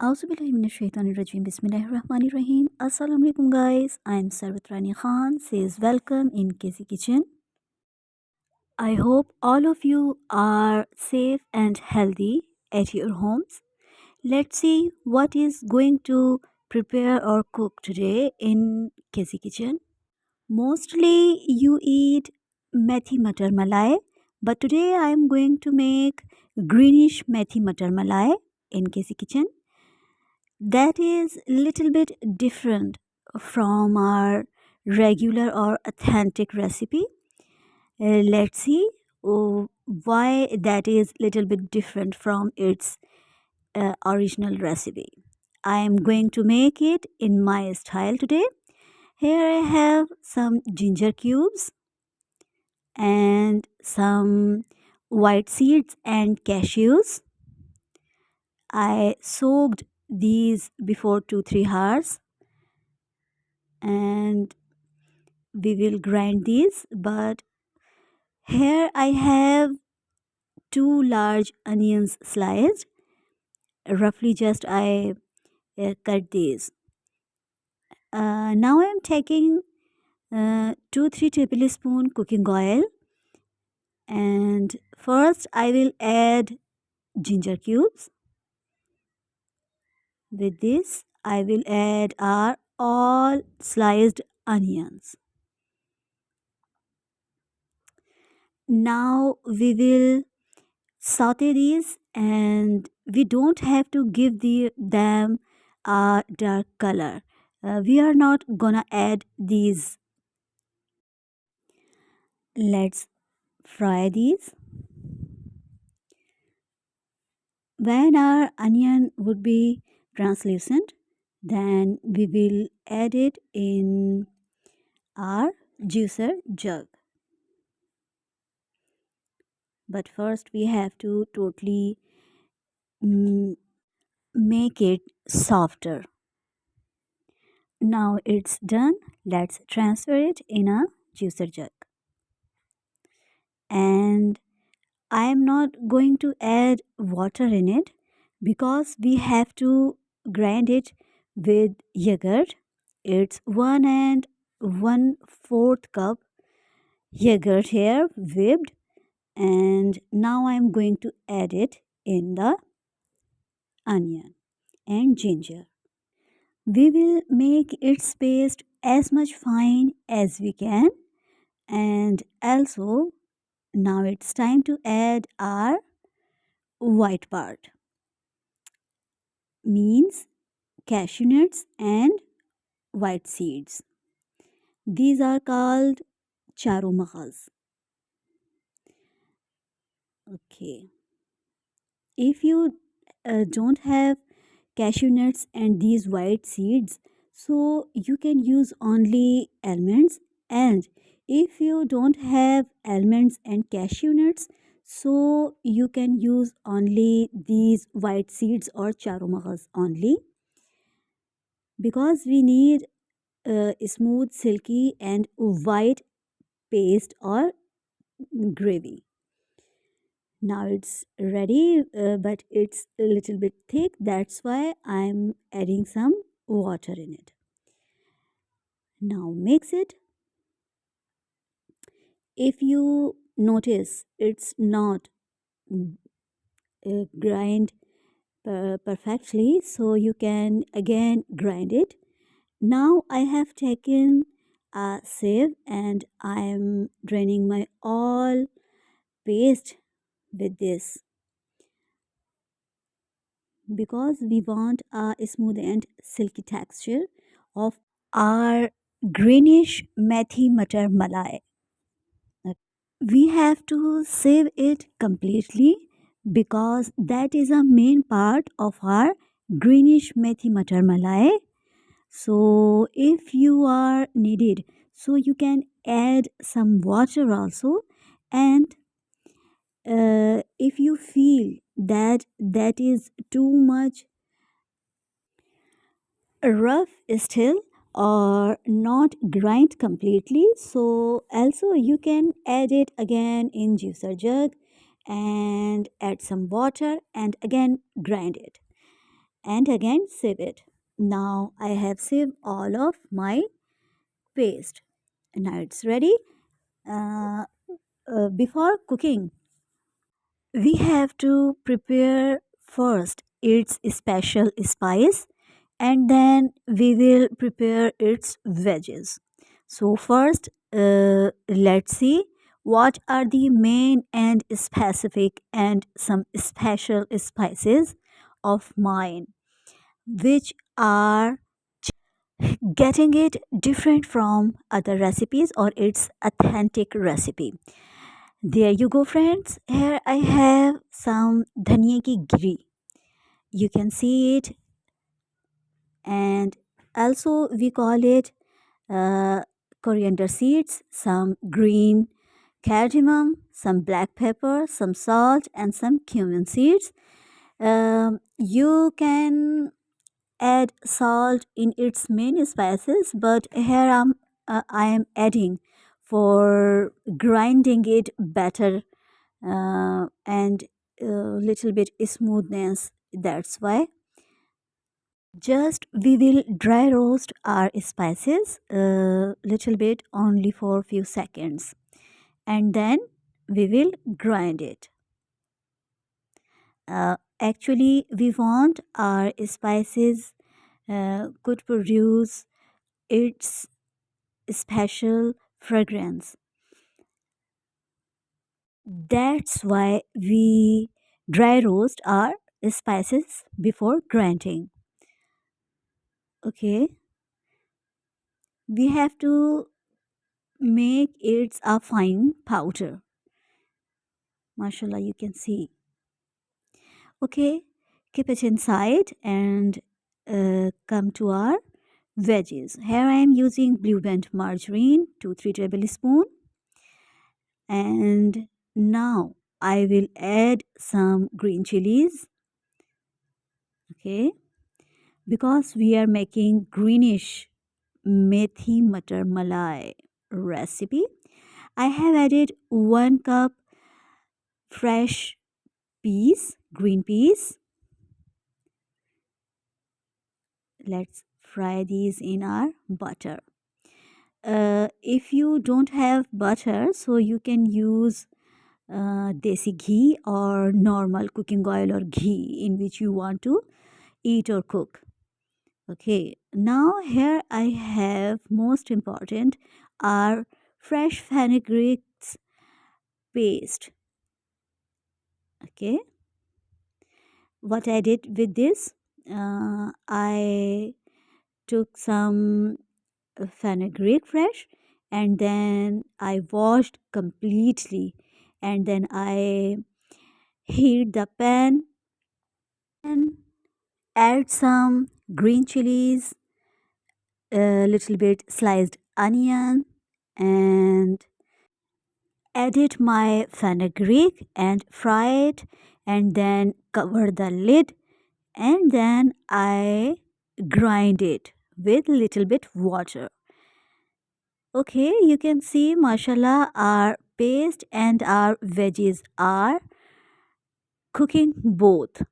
Auzubillahiminash-shaytanir-rajim. Bismillahir-rahmanir-rahim. Assalamualaikum guys. I am Sarwat Rani Khan. Says welcome in K.Z Kitchen. I hope all of you are safe and healthy at your homes. Let's see what is going to prepare or cook today in K.Z Kitchen. Mostly you eat Meathi Mattar Malai, but today I am going to make Greenish Meathi Mattar Malai in K.Z Kitchen. That is a little bit different from our regular or authentic recipe. Let's see why that is a little bit different from its original recipe. I am going to make it in my style today. Here I have some ginger cubes and some white seeds and cashews. I soaked these before 2-3 hours and we will grind these, but here I have 2 large onions sliced. Roughly just I cut these. Now I am taking 2-3 tablespoon cooking oil, and first I will add ginger cubes. With this I will add our all sliced onions. Now we will saute these, and we don't have to give them a dark color. We are not gonna add these. Let's fry these. When our onion would be translucent, then we will add it in our juicer jug. But first we have to totally make it softer. Now it's done. Let's transfer it in a juicer jug. And I am not going to add water in it because we have to grind it with yogurt. It's 1 1/4 cup yogurt here whipped, and now I am going to add it in the onion and ginger. We will make its paste as much fine as we can, and also now it's time to add our white part, means cashew nuts and white seeds. These are called charu maghaz. Okay. If you don't have cashew nuts and these white seeds, so you can use only almonds, and if you don't have almonds and cashew nuts, so you can use only these white seeds or charu maghaz only, because we need smooth, silky and white paste or gravy. Now it's ready, but it's a little bit thick. That's why I'm adding some water in it. Now mix it. If you notice it's not grind perfectly, so you can again grind it. Now I have taken a sieve and I am draining my all paste with this, because we want a smooth and silky texture of our greenish meathi mattar malai. We have to save it completely because that is a main part of our greenish meathi mattar malai. So if you are needed, so you can add some water also, and if you feel that that is too much rough still or not grind completely, so also you can add it again in juicer jug and add some water and again grind it. and again sieve it. Now I have sieved all of my paste. Now it's ready. Uh, Before cooking, we have to prepare first its special spice and then we will prepare its veggies. So first, let's see what are the main and specific and some special spices of mine which are getting it different from other recipes or its authentic recipe. There you go, friends. Here I have some dhania ki giri. You can see it, and also we call it uh, coriander seeds, some green cardamom, some black pepper, some salt, and some cumin seeds. You can add salt in its main spices, but here I am adding for grinding it better and little bit smoothness. That's why. Just we will dry roast our spices a little bit only for few seconds and then we will grind it. Actually, we want our spices could produce its special fragrance. That's why we dry roast our spices before grinding. Okay, we have to make it a fine powder. Mashallah, you can see. Okay, keep it inside and come to our veggies. Here I am using blue band margarine, 2-3 tablespoon, and now I will add some green chilies. Okay, because we are making greenish methi matar malai recipe, I have added 1 cup fresh peas, green peas. Let's fry these in our butter. If you don't have butter, so you can use desi ghee or normal cooking oil or ghee in which you want to eat or cook. Okay, now here I have most important our fresh fenugreek paste. Okay, what I did with this, I took some fenugreek fresh and then I washed completely and then I heat the pan and add some green chilies, a little bit sliced onion and added my fenugreek and fry it and then cover the lid and then I grind it with little bit water. Okay, you can see mashallah our paste and our veggies are cooking both.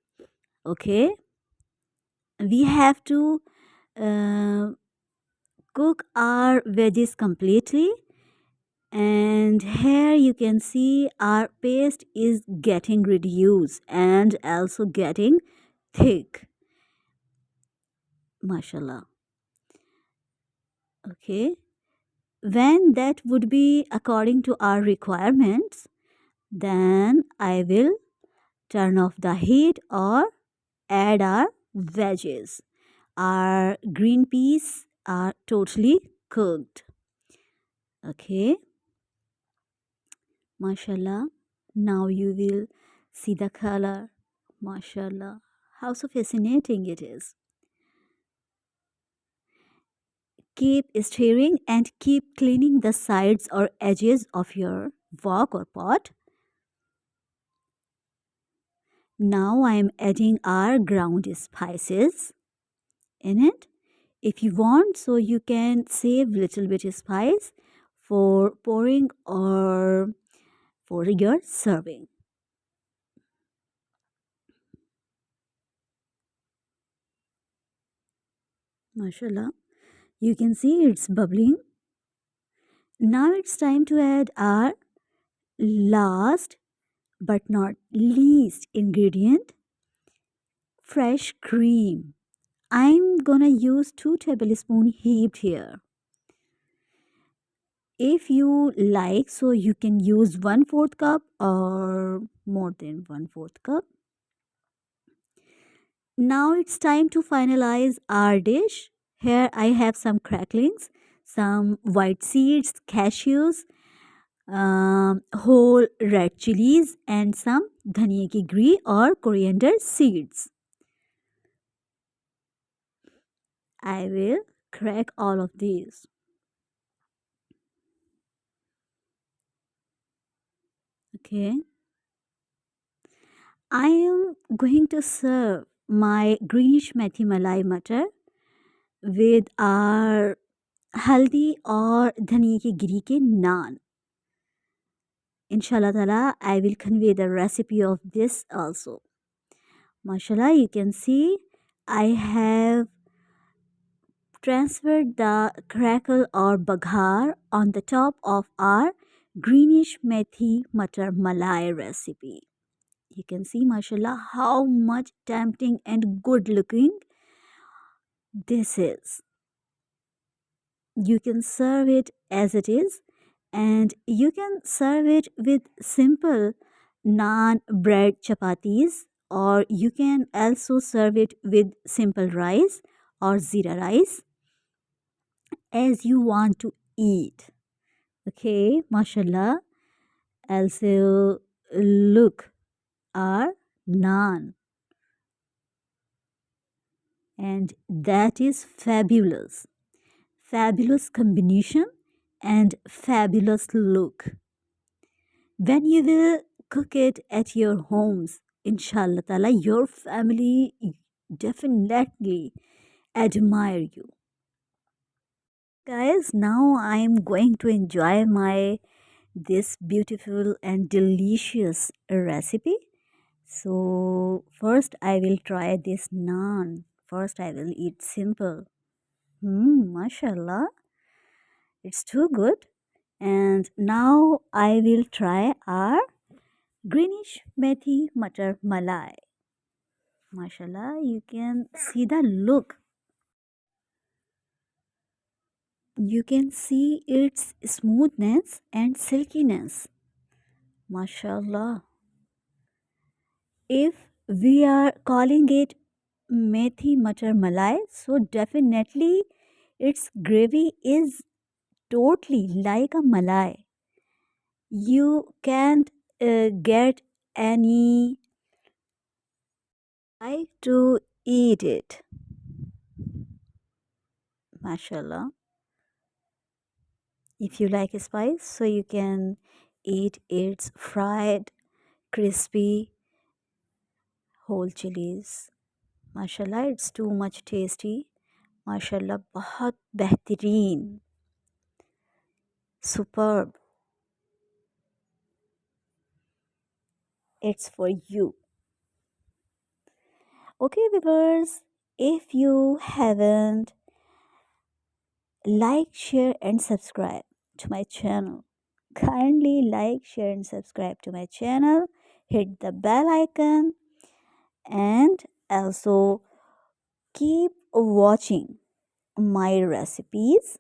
Okay, we have to uh, cook our veggies completely and here you can see our paste is getting reduced and also getting thick, mashallah. Okay, when that would be according to our requirements, then I will turn off the heat or add our veggies. Our green peas are totally cooked. Okay, mashallah. Now you will see the color. Mashallah, how so fascinating it is. Keep stirring and keep cleaning the sides or edges of your wok or pot. Now I am adding our ground spices in it. If you want, so you can save little bit of spice for pouring or for your serving. Mashallah. You can see it's bubbling. Now it's time to add our last but not least ingredient, fresh cream. I'm gonna use 2 tablespoons heaped here. If you like, so you can use 1/4 cup or more than 1/4 cup. Now it's time to finalize our dish. Here I have some cracklings, some white seeds, cashews, whole red chilies, and some dhania ki ghee or coriander seeds. I will crack all of these. Okay. I am going to serve my greenish methi malai matar with our haldi or dhania ki ghee ke naan. Inshallah ta'ala, I will convey the recipe of this also. Mashallah, you can see I have transferred the crackle or baghar on the top of our greenish methi matar malai recipe. You can see, mashallah, how much tempting and good looking this is. You can serve it as it is, and you can serve it with simple naan, bread, chapatis, or you can also serve it with simple rice or zira rice as you want to eat. Okay, mashallah. Also, look, our naan, and that is fabulous. Fabulous combination and fabulous look. When you will cook it at your homes, inshallah ta'ala, your family definitely admire you. Guys, now I am going to enjoy my this beautiful and delicious recipe. So first I will try this naan. First I will eat simple. Mashallah, it's too good. And now I will try our greenish methi matar malai. Mashallah, you can see the look. You can see its smoothness and silkiness. Mashallah. If we are calling it methi matar malai, so definitely its gravy is totally like a malai. You can't get any way to eat it. Mashallah. If you like spice, so you can eat its fried, crispy, whole chilies. Mashallah, it's too much tasty. Mashallah, बहुत बेहतरीन, superb. It's for you. Okay, viewers, if you haven't like, share, and subscribe to my channel, kindly like, share, and subscribe to my channel. Hit the bell icon and also keep watching my recipes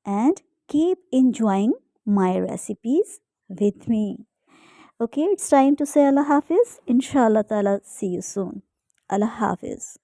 and keep enjoying my recipes with me. Okay, it's time to say Allah Hafiz. Inshallah ta'ala, see you soon. Allah Hafiz.